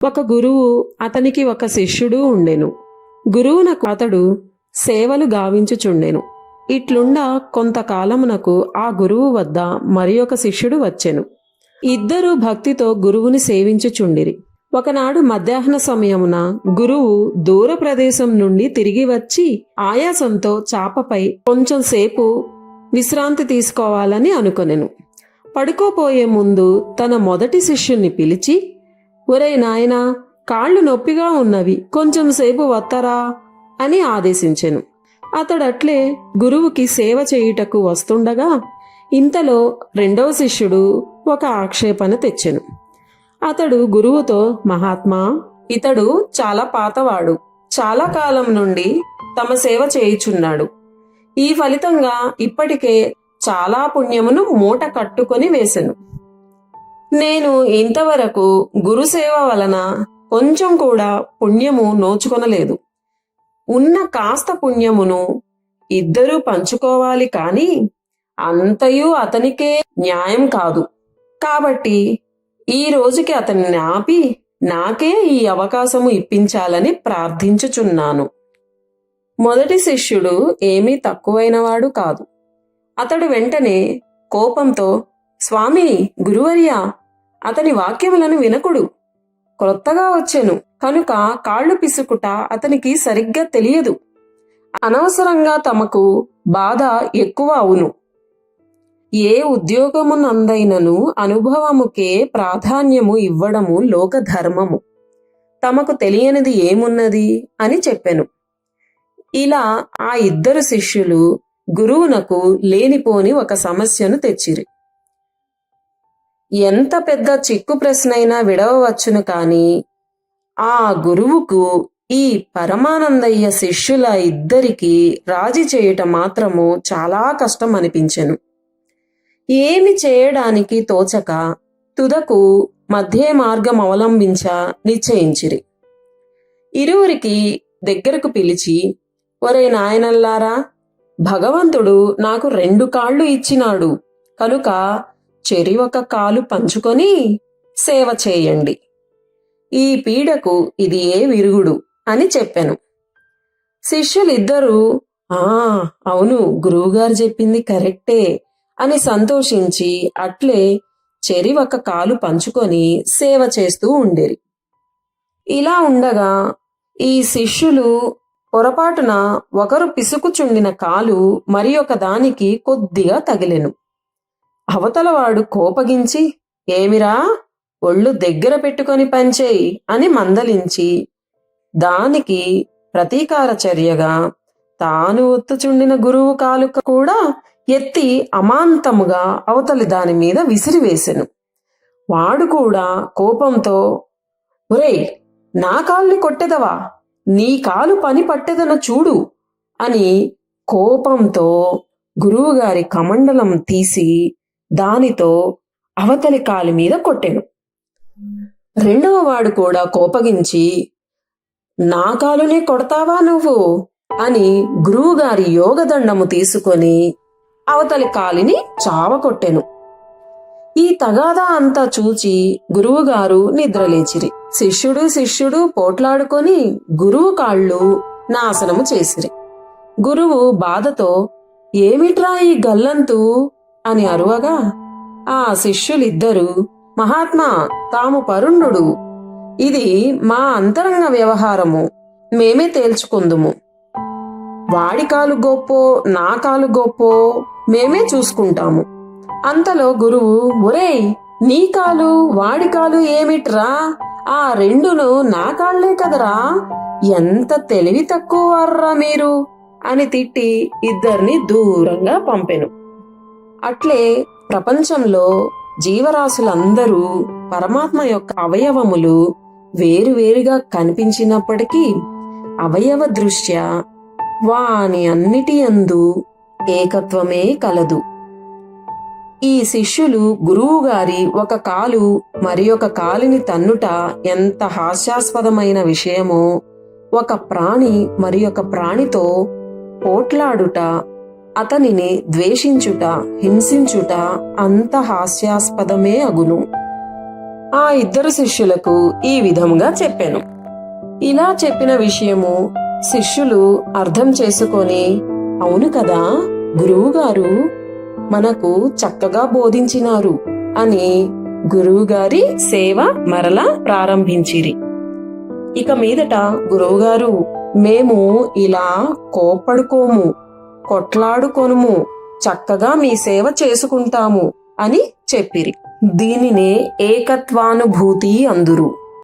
ఒక గురువు అతనికి ఒక శిష్యుడు ఉండెను. గురువునకు అతడు సేవలు గావించుచుండెను. ఇట్లుండా కొంతకాలమునకు ఆ గురువు వద్ద మరి ఒక శిష్యుడు వచ్చెను. ఇద్దరూ భక్తితో గురువుని సేవించుచుండిరి. ఒకనాడు మధ్యాహ్న సమయమున గురువు దూర ప్రదేశం నుండి తిరిగి వచ్చి ఆయాసంతో చాపపై కొంచెం సేపు విశ్రాంతి తీసుకోవాలని అనుకొనెను. పడుకోపోయే ముందు తన మొదటి శిష్యుణ్ణి పిలిచి, ఒరేయ్ నాయనా, కాళ్ళు నొప్పిగా ఉన్నవి, కొంచెం సేపు వత్తరా అని ఆదేశించెను. అతడట్లే గురువుకి సేవ చేయుటకు వస్తుండగా ఇంతలో రెండవ శిష్యుడు ఒక ఆక్షేపణ తెచ్చెను. అతడు గురువుతో, మహాత్మా, ఇతడు చాలా పాతవాడు, చాలా కాలం నుండి తమ సేవ చేయుచున్నాడు. ఈ ఫలితంగా ఇప్పటికే చాలా పుణ్యమును మూట కట్టుకొని వేసెను. నేను ఇంతవరకు గురుసేవ వలన కొంచెం కూడా పుణ్యము నోచుకొనలేదు. ఉన్న కాస్త పుణ్యమును ఇద్దరూ పంచుకోవాలి కాని అంతయు అతనికే న్యాయం కాదు. కాబట్టి ఈ రోజుకి అతన్ని ఆపి నాకే ఈ అవకాశము ఇప్పించాలని ప్రార్థించుచున్నాను. మొదటి శిష్యుడు ఏమీ తక్కువైనవాడు కాదు. అతడు వెంటనే కోపంతో, స్వామి, గురువర్యా, అతని వాక్యములను వినకుడు. క్రొత్తగా వచ్చెను కనుక కాళ్ళు పిసుకుట అతనికి సరిగ్గా తెలియదు. అనవసరంగా తమకు బాధ ఎక్కువ అవును. ఏ ఉద్యోగమునందైనను అనుభవముకే ప్రాధాన్యము ఇవ్వడము లోక ధర్మము. తమకు తెలియనిది ఏమున్నది అని చెప్పెను. ఇలా ఆ ఇద్దరు శిష్యులు గురువునకు లేనిపోని ఒక సమస్యను తెచ్చిరి. ఎంత పెద్ద చిక్కు ప్రశ్నైనా విడవవచ్చును కాని ఆ గురువుకు ఈ పరమానందయ్య శిష్యుల ఇద్దరికి రాజీ చేయుట మాత్రము చాలా కష్టం అనిపించెను. ఏమి చేయడానికి తోచక తుదకు మధ్య మార్గం అవలంబించ నిశ్చయించిరి. ఇరువురికి దగ్గరకు పిలిచి, ఒరే నాయనల్లారా, భగవంతుడు నాకు 2 కాళ్ళు ఇచ్చినాడు కనుక చెరి ఒక కాలు పంచుకొని సేవ చేయండి. ఈ పీడకు ఇది ఏ విరుగుడు అని చెప్పెను. శిష్యులిద్దరూ అవును, గురువుగారు చెప్పింది కరెక్టే అని సంతోషించి అట్లే చెరి ఒక కాలు పంచుకొని సేవ చేస్తూ ఉండేరి. ఇలా ఉండగా ఈ శిష్యులు పొరపాటున ఒకరు పిసుకుచుండిన కాలు మరి ఒక దానికి కొద్దిగా తగిలెను. అవతలవాడు కోపగించి, ఏమిరా, ఒళ్ళు దగ్గర పెట్టుకొని పనిచేయి అని మందలించి దానికి ప్రతీకార చర్యగా తాను ఒత్తుచుండిన గురువు కాలు కూడా ఎత్తి అమాంతముగా అవతలి దాని మీద విసిరివేసెను. వాడు కూడా కోపంతో, ఒరేయ్, నా కాల్ని కొట్టెదవా, నీ కాలు పని పట్టెదన చూడు అని కోపంతో గురువుగారి కమండలం తీసి దానితో అవతలి కాలి మీద కొట్టెను. రెండవ వాడు కూడా కోపగించి, నా కాలునే కొడతావా నువ్వు అని గురువుగారి యోగదండము తీసుకొని అవతలి కాలిని చావకొట్టెను. ఈ తగాదా అంతా చూచి గురువుగారు నిద్రలేచిరి. శిష్యుడు పోట్లాడుకొని గురువు కాళ్ళు నాశనము చేసిరి. గురువు బాధతో, ఏమిట్రా ఈ గల్లంతు అని అరువగా ఆ శిష్యులిద్దరూ, మహాత్మా, తాము పరుణుడు, ఇది మా అంతరంగ వ్యవహారము, మేమే తేల్చుకుందుము. వాడి కాలు గొప్పో నా కాలు గొప్పో మేమే చూసుకుంటాము. అంతలో గురువు, ఒరేయ్, నీ కాలు వాడి కాలు ఏమిట్రా, ఆ రెండును నా కాళ్లే కదరా, ఎంత తెలివి తక్కువ వార్రా మీరు అని తిట్టి ఇద్దరిని దూరంగా పంపెను. అట్లే ప్రపంచంలో జీవరాశులందరూ పరమాత్మ యొక్క అవయవములు వేరువేరుగా కనిపించినప్పటికీ అవయవ దృష్ట్యా వాని అన్నిటి యందు ఏకత్వమే కలదు. ఈ శిష్యులు గురువుగారి ఒక కాలు మరి ఒక కాలిని తన్నుట ఎంత హాస్యాస్పదమైన విషయమో, ఒక ప్రాణి మరి ఒక ప్రాణితో పోట్లాడుట, అతనిని ద్వేషించుట, హింసించుట అంత హాస్యాస్పదమే అగును. ఆ ఇద్దరు శిష్యులకు ఈ విధముగా చెప్పెను. ఇలా చెప్పిన విషయము శిష్యులు అర్థం చేసుకొని, అవును కదా, గురువుగారు మనకు చక్కగా బోధించినారు అని గురువుగారి సేవ మరలా ప్రారంభించిరి. ఇక మీదట గురువుగారు, మేము ఇలా కోప్పడుకోము, కొట్లాడుకొనుము, చక్కగా మీ సేవ చేసుకుంటాము అని చెప్పిరి. దీనినే ఏకత్వానుభూతి అందురు.